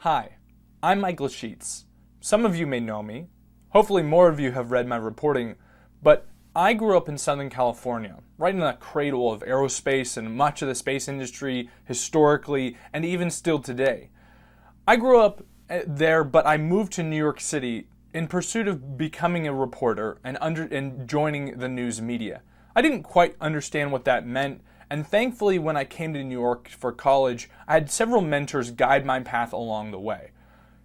Hi, I'm Michael Sheetz. Some of you may know me. Hopefully more of you have read my reporting, but I grew up in Southern California, right in the cradle of aerospace and much of the space industry historically and even still today. I grew up there, but I moved to New York City in pursuit of becoming a reporter and joining the news media. I didn't quite understand what that meant, and thankfully when I came to New York for college, I had several mentors guide my path along the way.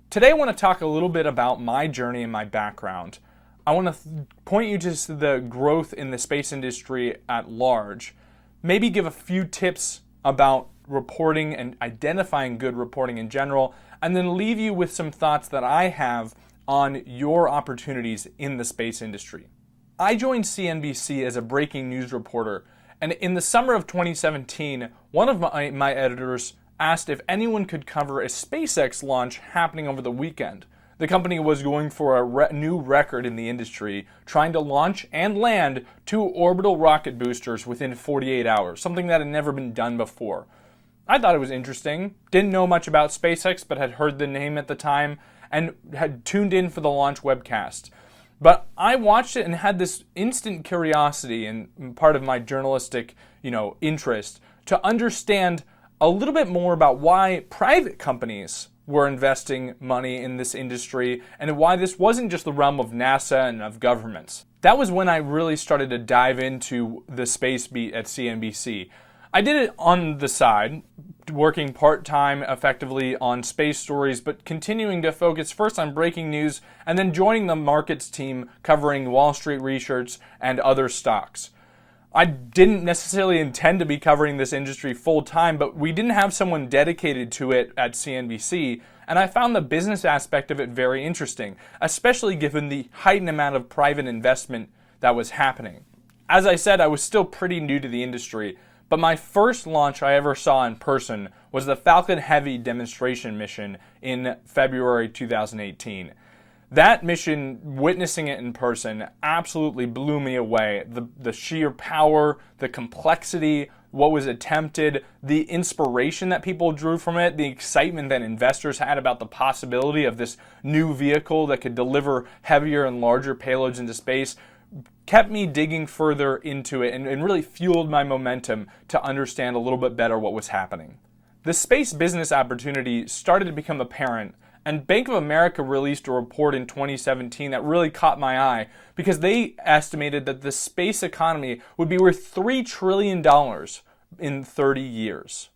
Today I want to talk a little bit about my journey and my background. I want to point you to the growth in the space industry at large, maybe give a few tips about reporting and identifying good reporting in general, and then leave you with some thoughts that I have on your opportunities in the space industry. I joined CNBC as a breaking news reporter, and in the summer of 2017, one of my editors asked if anyone could cover a SpaceX launch happening over the weekend. The company was going for a new record in the industry, trying to launch and land 2 orbital rocket boosters within 48 hours, something that had never been done before. I thought it was interesting, didn't know much about SpaceX, but had heard the name at the time and had tuned in for the launch webcast. But I watched it and had this instant curiosity and part of my journalistic, interest to understand a little bit more about why private companies were investing money in this industry and why this wasn't just the realm of NASA and of governments. That was when I really started to dive into the space beat at CNBC. I did it on the side, working part-time effectively on space stories, but continuing to focus first on breaking news and then joining the markets team covering Wall Street research and other stocks. I didn't necessarily intend to be covering this industry full-time, but we didn't have someone dedicated to it at CNBC, and I found the business aspect of it very interesting, especially given the heightened amount of private investment that was happening. As I said, I was still pretty new to the industry, but my first launch I ever saw in person was the Falcon Heavy demonstration mission in February 2018. That mission, witnessing it in person, absolutely blew me away. The sheer power, the complexity, what was attempted, the inspiration that people drew from it, the excitement that investors had about the possibility of this new vehicle that could deliver heavier and larger payloads into space, kept me digging further into it and really fueled my momentum to understand a little bit better what was happening. The space business opportunity started to become apparent, and Bank of America released a report in 2017 that really caught my eye because they estimated that the space economy would be worth $3 trillion in 30 years.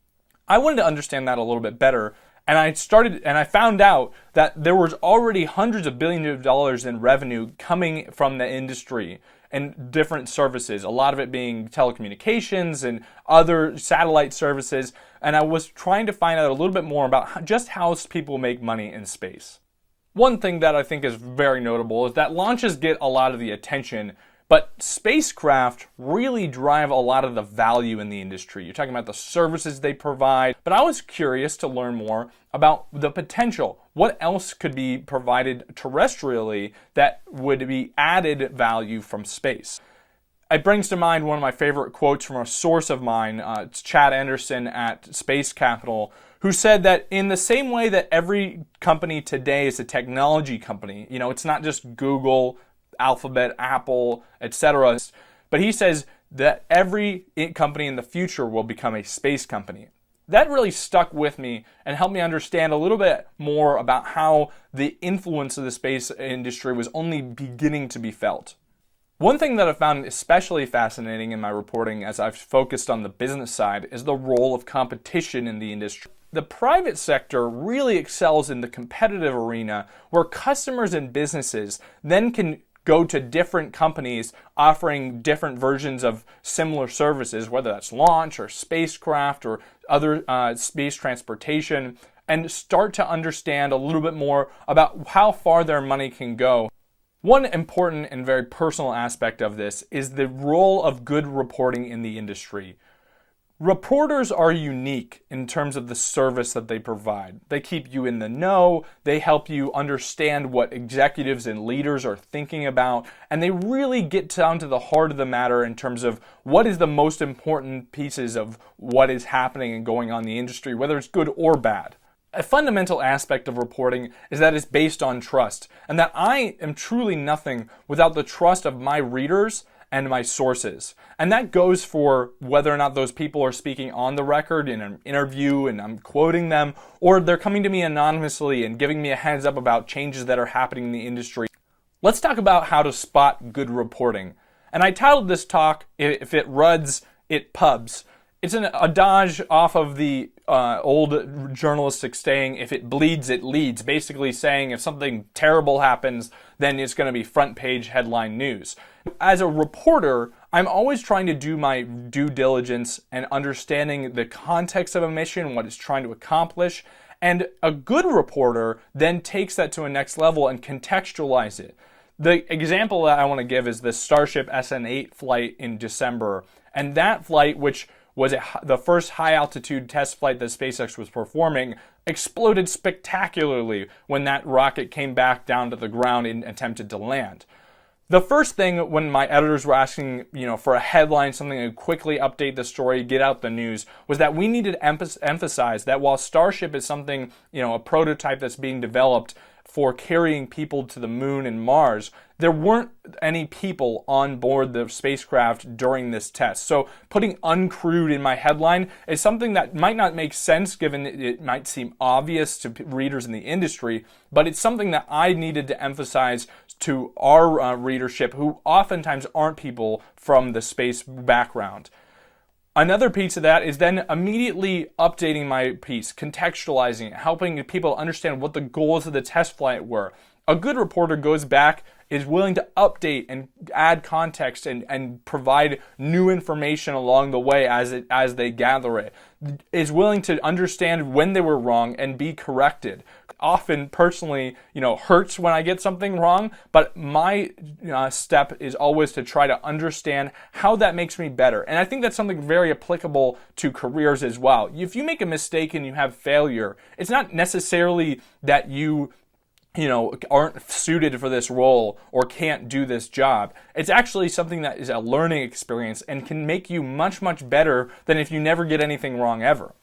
I wanted to understand that a little bit better, and I found out that there was already hundreds of billions of dollars in revenue coming from the industry and different services, a lot of it being telecommunications and other satellite services, and I was trying to find out a little bit more about just how people make money in space. One thing that I think is very notable is that launches get a lot of the attention, but spacecraft really drive a lot of the value in the industry. You're talking about the services they provide, but I was curious to learn more about the potential. What else could be provided terrestrially that would be added value from space? It brings to mind one of my favorite quotes from a source of mine. It's Chad Anderson at Space Capital, who said that in the same way that every company today is a technology company, it's not just Google, Alphabet, Apple, etc. But he says that every company in the future will become a space company. That really stuck with me and helped me understand a little bit more about how the influence of the space industry was only beginning to be felt. One thing that I found especially fascinating in my reporting as I've focused on the business side is the role of competition in the industry. The private sector really excels in the competitive arena where customers and businesses then can go to different companies offering different versions of similar services, whether that's launch or spacecraft or other space transportation, and start to understand a little bit more about how far their money can go. One important and very personal aspect of this is the role of good reporting in the industry. Reporters are unique in terms of the service that they provide. They keep you in the know, they help you understand what executives and leaders are thinking about, and they really get down to the heart of the matter in terms of what is the most important pieces of what is happening and going on in the industry, whether it's good or bad. A fundamental aspect of reporting is that it's based on trust, and that I am truly nothing without the trust of my readers and my sources. And that goes for whether or not those people are speaking on the record in an interview and I'm quoting them, or they're coming to me anonymously and giving me a heads up about changes that are happening in the industry. Let's talk about how to spot good reporting. And I titled this talk, "If it ruds, it pubs." It's an adage off of the old journalistic saying, "If it bleeds, it leads," basically saying if something terrible happens, then it's going to be front page headline news. As a reporter, I'm always trying to do my due diligence and understanding the context of a mission, what it's trying to accomplish, and a good reporter then takes that to a next level and contextualize it. The example that I want to give is the Starship SN8 flight in December, and that flight, which was the first high-altitude test flight that SpaceX was performing, exploded spectacularly when that rocket came back down to the ground and attempted to land. The first thing when my editors were asking, for a headline, something to quickly update the story, get out the news, was that we needed to emphasize that while Starship is something, a prototype that's being developed for carrying people to the moon and Mars, there weren't any people on board the spacecraft during this test. So putting uncrewed in my headline is something that might not make sense given it might seem obvious to readers in the industry, but it's something that I needed to emphasize to our readership, who oftentimes aren't people from the space background. Another piece of that is then immediately updating my piece, contextualizing it, helping people understand what the goals of the test flight were. A good reporter goes back, is willing to update and add context and provide new information along the way as they gather it, is willing to understand when they were wrong and be corrected. Often, personally, hurts when I get something wrong, but my step is always to try to understand how that makes me better. And I think that's something very applicable to careers as well. If you make a mistake and you have failure, it's not necessarily that you aren't suited for this role or can't do this job. It's actually something that is a learning experience and can make you much, much better than if you never get anything wrong ever.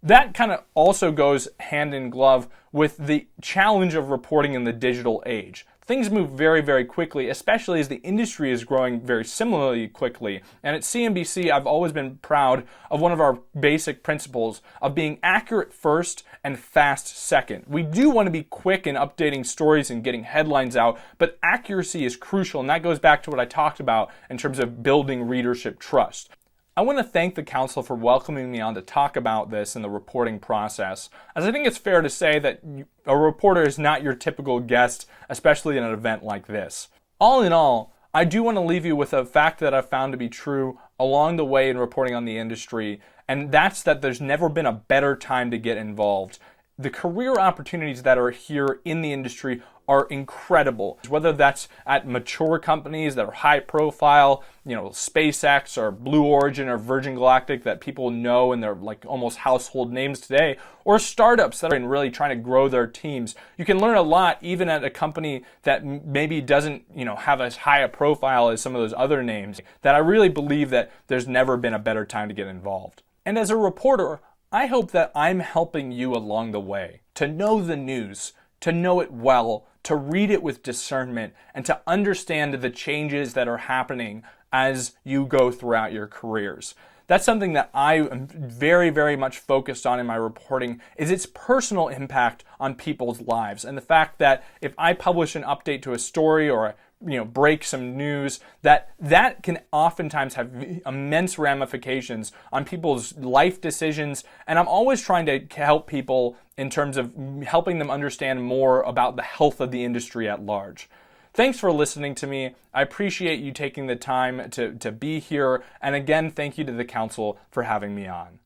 That kind of also goes hand in glove with the challenge of reporting in the digital age. Things move very, very quickly, especially as the industry is growing very similarly quickly. And at CNBC, I've always been proud of one of our basic principles of being accurate first and fast second. We do want to be quick in updating stories and getting headlines out, but accuracy is crucial, and that goes back to what I talked about in terms of building readership trust. I want to thank the Council for welcoming me on to talk about this in the reporting process, as I think it's fair to say that a reporter is not your typical guest, especially in an event like this. All in all, I do want to leave you with a fact that I've found to be true along the way in reporting on the industry, and that's that there's never been a better time to get involved. The career opportunities that are here in the industry are incredible. Whether that's at mature companies that are high profile, SpaceX or Blue Origin or Virgin Galactic that people know and they're like almost household names today, or startups that are really trying to grow their teams. You can learn a lot even at a company that maybe doesn't, have as high a profile as some of those other names, that I really believe that there's never been a better time to get involved. And as a reporter, I hope that I'm helping you along the way to know the news, to know it well, to read it with discernment, and to understand the changes that are happening as you go throughout your careers. That's something that I am very, very much focused on in my reporting, is its personal impact on people's lives. And the fact that if I publish an update to a story or break some news, that can oftentimes have immense ramifications on people's life decisions. And I'm always trying to help people in terms of helping them understand more about the health of the industry at large. Thanks for listening to me. I appreciate you taking the time to be here. And again, thank you to the Council for having me on.